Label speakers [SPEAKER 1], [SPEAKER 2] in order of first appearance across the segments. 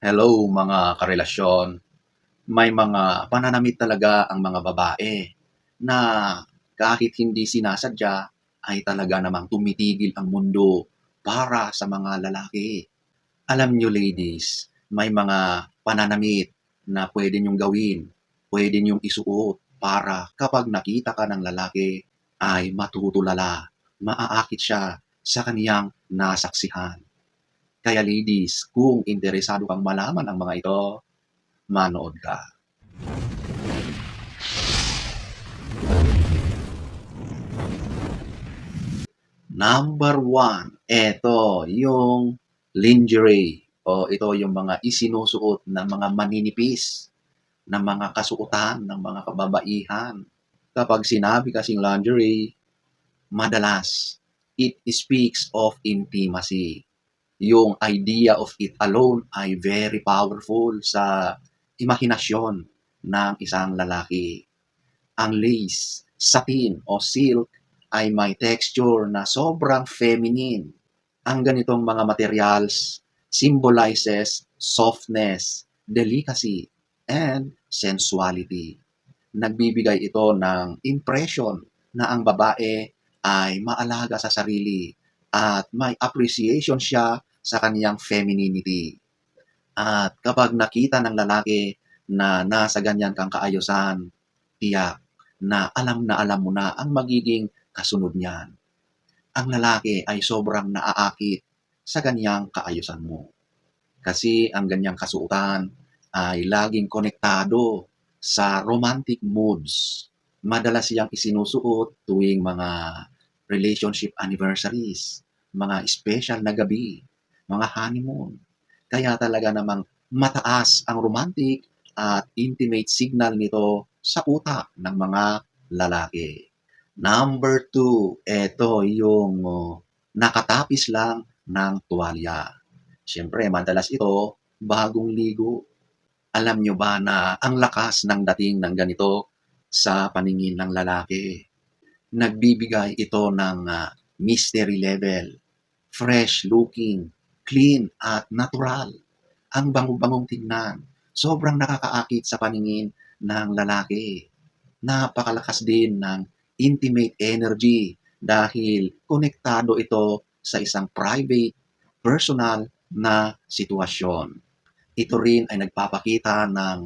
[SPEAKER 1] Hello mga karelasyon. May mga pananamit talaga ang mga babae na kahit hindi sinasadya ay talaga namang tumitigil ang mundo para sa mga lalaki. Alam niyo ladies, may mga pananamit na pwede niyong gawin, pwede niyong isuot para kapag nakita ka ng lalaki ay matutulala, maaakit siya sa kaniyang nasaksihan. Kaya ladies, kung interesado kang malaman ang mga ito, manood ka. Number one, eto yung lingerie o ito yung mga isinusuot na mga maninipis na mga kasuotan ng mga kababaihan. Kapag sinabi kasing lingerie, madalas it speaks of intimacy. Yung idea of it alone ay very powerful sa imahinasyon ng isang lalaki. Ang lace, satin o silk ay may texture na sobrang feminine. Ang ganitong mga materials symbolizes softness, delicacy, and sensuality. Nagbibigay ito ng impression na ang babae ay maalaga sa sarili at may appreciation siya sa kaniyang femininity. At kapag nakita ng lalaki na nasa ganyan kang kaayusan, tiyak na alam mo na ang magiging kasunod niyan. Ang lalaki ay sobrang naaakit sa ganyang kaayusan mo. Kasi ang ganyang kasuotan ay laging konektado sa romantic moods. Madalas siyang isinusuot tuwing mga relationship anniversaries, mga special na gabi, mga honeymoon. Kaya talaga namang mataas ang romantic at intimate signal nito sa utak ng mga lalaki. Number two, eto yung nakatapis lang ng tuwalya. Siyempre, madalas ito bagong ligo. Alam nyo ba na ang lakas ng dating ng ganito sa paningin ng lalaki? Nagbibigay ito ng mystery level, fresh looking, clean at natural. Ang bango-bangong tignan. Sobrang nakakaakit sa paningin ng lalaki. Napakalakas din ng intimate energy dahil konektado ito sa isang private, personal na sitwasyon. Ito rin ay nagpapakita ng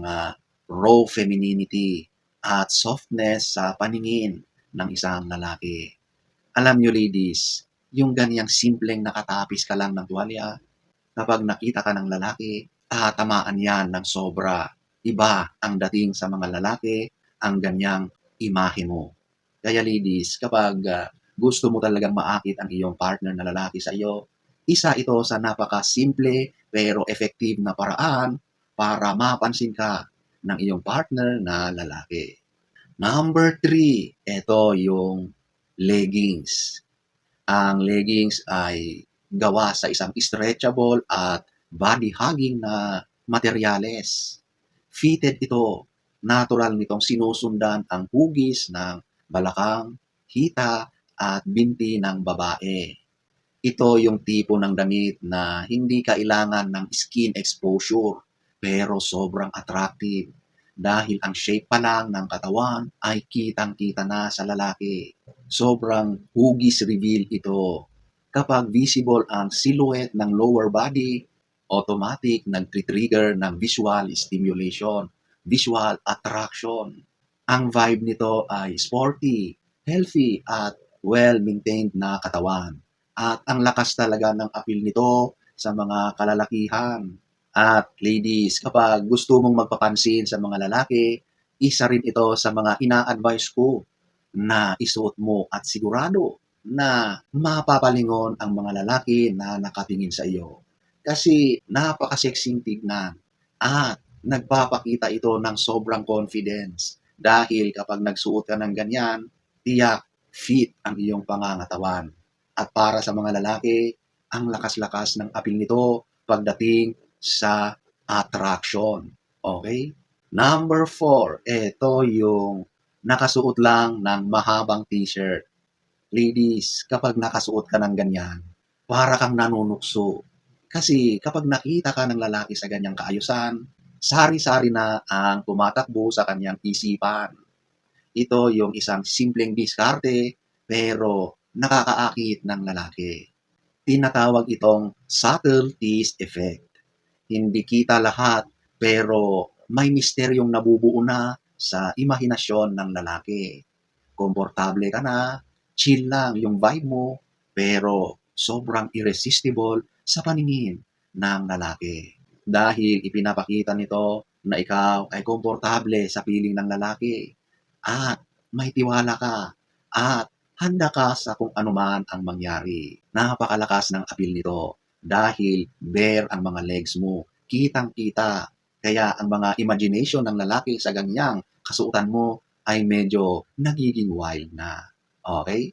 [SPEAKER 1] raw femininity at softness sa paningin ng isang lalaki. Alam nyo ladies, yung ganyang simpleng nakatapis ka lang ng tuwalya, kapag nakita ka ng lalaki, tatamaan yan ng sobra. Iba ang dating sa mga lalaki, ang ganyang imahe mo. Kaya ladies, kapag gusto mo talagang maakit ang iyong partner na lalaki sa iyo, isa ito sa napaka-simple pero effective na paraan para mapansin ka ng iyong partner na lalaki. Number three, ito yung leggings. Ang leggings ay gawa sa isang stretchable at body-hugging na materyales. Fitted ito. Natural nitong sinusundan ang hugis ng balakang, hita at binti ng babae. Ito yung tipo ng damit na hindi kailangan ng skin exposure pero sobrang attractive dahil ang shape pa lang ng katawan ay kitang-kita na sa lalaki. Sobrang hugis reveal ito. Kapag visible ang silhouette ng lower body, automatic nag-trigger ng visual stimulation, visual attraction. Ang vibe nito ay sporty, healthy at well-maintained na katawan. At ang lakas talaga ng appeal nito sa mga kalalakihan. At ladies, kapag gusto mong magpapansin sa mga lalaki, isa rin ito sa mga ina-advise ko na isuot mo at sigurado na mapapalingon ang mga lalaki na nakatingin sa iyo. Kasi napaka-sexing tignan at nagpapakita ito ng sobrang confidence. Dahil kapag nagsuot ka ng ganyan, tiyak fit ang iyong pangangatawan. At para sa mga lalaki, ang lakas-lakas ng appeal nito pagdating sa attraction. Okay? Number four, ito yung nakasuot lang ng mahabang t-shirt. Ladies, kapag nakasuot ka ng ganyan, para kang nanunukso. Kasi kapag nakita ka ng lalaki sa ganyang kaayusan, sari-sari na ang tumatakbo sa kanyang isipan. Ito yung isang simpleng diskarte pero nakakaakit ng lalaki. Tinatawag itong subtle tease effect. Hindi kita lahat pero may misteryong nabubuo na sa imahinasyon ng lalaki. Komportable ka na, chill lang yung vibe mo, pero sobrang irresistible sa paningin ng lalaki. Dahil ipinapakita nito na ikaw ay komportable sa piling ng lalaki at may tiwala ka at handa ka sa kung anuman ang mangyari. Napakalakas ng appeal nito dahil bare ang mga legs mo, kitang-kita. Kaya ang mga imagination ng lalaki sa ganyang kasuotan mo ay medyo nagiging wild na. Okay?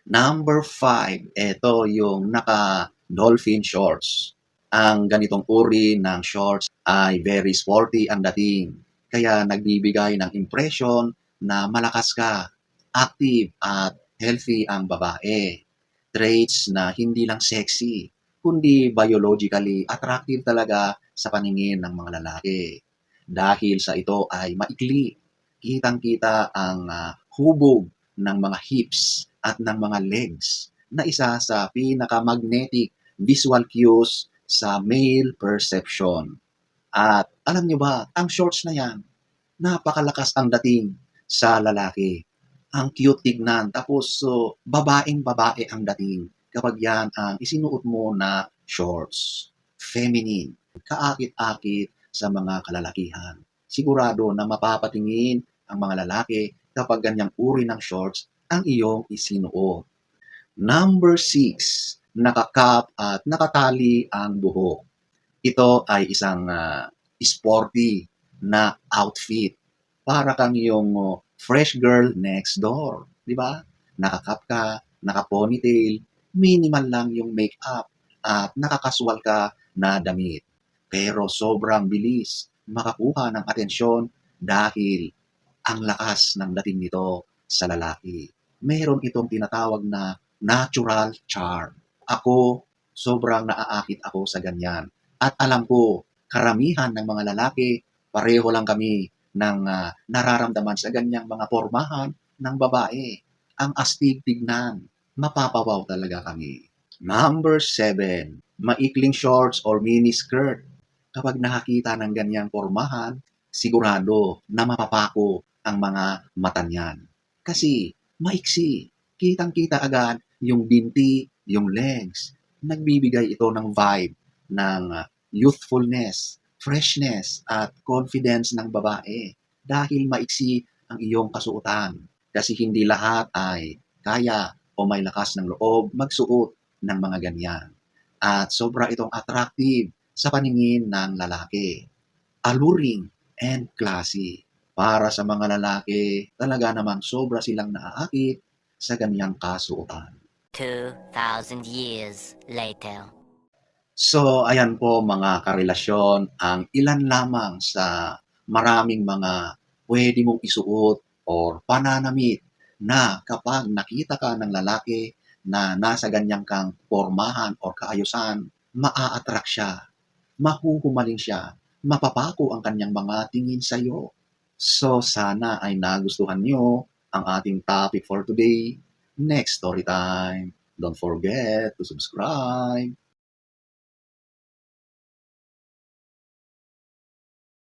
[SPEAKER 1] Number 5, ito yung naka-dolphin shorts. Ang ganitong uri ng shorts ay very sporty ang dating. Kaya nagbibigay ng impression na malakas ka, active at healthy ang babae. Traits na hindi lang sexy, kundi biologically attractive talaga sa paningin ng mga lalaki. Dahil sa ito ay maikli, kitang-kita ang hubog ng mga hips at ng mga legs na isa sa pinaka-magnetic visual cues sa male perception. At alam nyo ba, ang shorts na yan, napakalakas ang dating sa lalaki. Ang cute tignan, tapos babaeng-babae ang dating kapag yan ang isinuot mo na shorts. Feminine, kaakit-akit sa mga kalalakihan. Sigurado na mapapatingin ang mga lalaki kapag ganyang uri ng shorts ang iyong isinuot. Number 6, nakakap at nakatali ang buhok. Ito ay isang sporty na outfit. Para kang yung fresh girl next door. Di ba? Nakakap ka, naka-ponytail, minimal lang yung makeup at nakakasual ka na damit. Pero sobrang bilis makakuha ng atensyon dahil ang lakas ng dating nito sa lalaki. Meron itong tinatawag na natural charm. Ako, sobrang naaakit ako sa ganyan. At alam ko, karamihan ng mga lalaki, pareho lang kami ng nararamdaman sa ganyang mga pormahan ng babae. Ang astig tignan, mapapawaw talaga kami. Number 7, maikling shorts or mini skirt. Kapag nakakita ng ganyang pormahan, sigurado na mapapako ang mga mata niyan. Kasi maiksi, kitang-kita agad yung binti, yung legs. Nagbibigay ito ng vibe ng youthfulness, freshness, at confidence ng babae dahil maiksi ang iyong kasuotan. Kasi hindi lahat ay kaya o may lakas ng loob magsuot ng mga ganyan. At sobra itong attractive sa paningin ng lalaki. Alluring and classy. Para sa mga lalaki, talaga namang sobra silang naaakit sa ganyang kasuotan.
[SPEAKER 2] 2,000 years later.
[SPEAKER 1] So, ayan po mga karelasyon, ang ilan lamang sa maraming mga pwede mong isuot or pananamit na kapag nakita ka ng lalaki na nasa ganyang kang pormahan or kaayusan, maa-attract siya, mahuhumaling siya, mapapako ang kanyang mga tingin sa iyo. So, sana ay nagustuhan niyo ang ating topic for today. Next story time. Don't forget to subscribe.